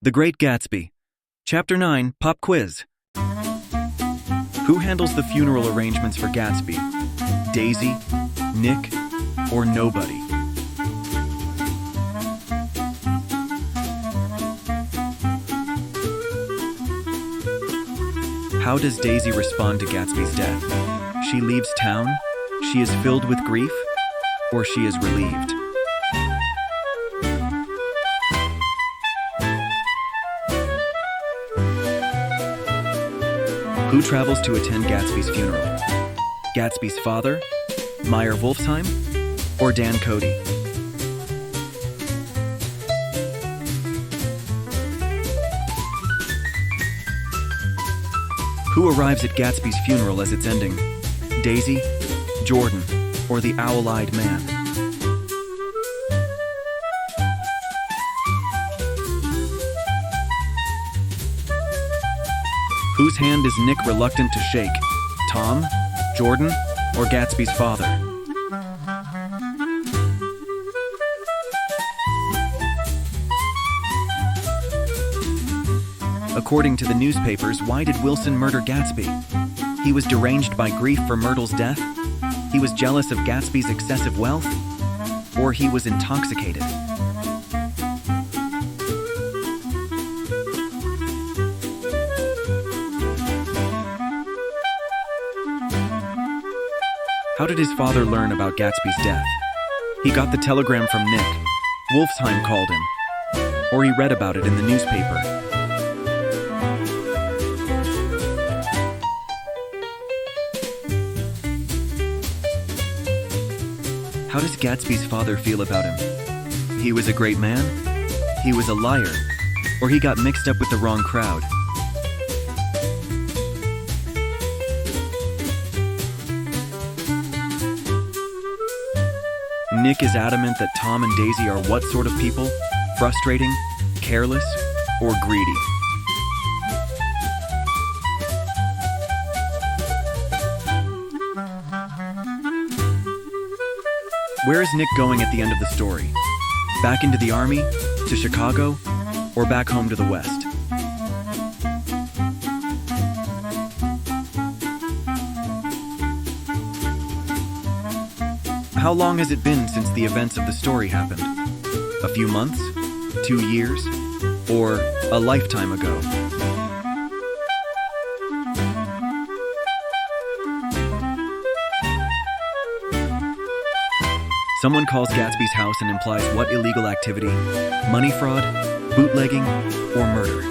The Great Gatsby. Chapter 9, Pop Quiz. Who handles the funeral arrangements for Gatsby? Daisy, Nick, or nobody? How does Daisy respond to Gatsby's death? She leaves town, she is filled with grief, or she is relieved? Who travels to attend Gatsby's funeral? Gatsby's father, Meyer Wolfsheim, or Dan Cody? Who arrives at Gatsby's funeral as it's ending? Daisy, Jordan, or the owl-eyed man? Whose hand is Nick reluctant to shake? Tom, Jordan, or Gatsby's father? According to the newspapers, why did Wilson murder Gatsby? He was deranged by grief for Myrtle's death? He was jealous of Gatsby's excessive wealth? Or he was intoxicated? How did his father learn about Gatsby's death? He got the telegram from Nick. Wolfsheim called him. Or he read about it in the newspaper. How does Gatsby's father feel about him? He was a great man? He was a liar? Or he got mixed up with the wrong crowd? Nick is adamant that Tom and Daisy are what sort of people? Frustrating, careless, or greedy? Where is Nick going at the end of the story? Back into the army? To Chicago? Or back home to the West? How long has it been since the events of the story happened? A few months? 2 years? Or a lifetime ago? Someone calls Gatsby's house and implies what illegal activity? Money fraud, bootlegging, or murder?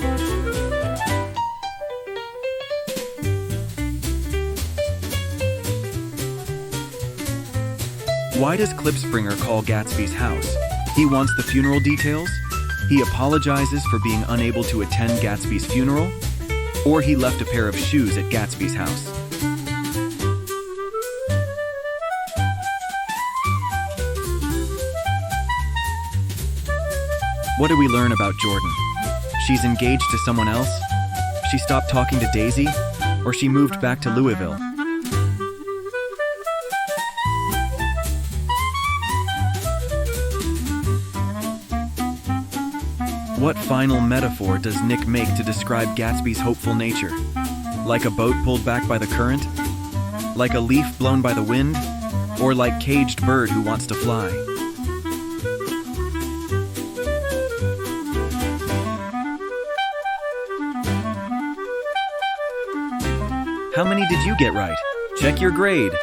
Why does Klipspringer call Gatsby's house? He wants the funeral details? He apologizes for being unable to attend Gatsby's funeral? Or he left a pair of shoes at Gatsby's house? What do we learn about Jordan? She's engaged to someone else? She stopped talking to Daisy? Or she moved back to Louisville? What final metaphor does Nick make to describe Gatsby's hopeful nature? Like a boat pulled back by the current? Like a leaf blown by the wind? Or like caged bird who wants to fly? How many did you get right? Check your grade.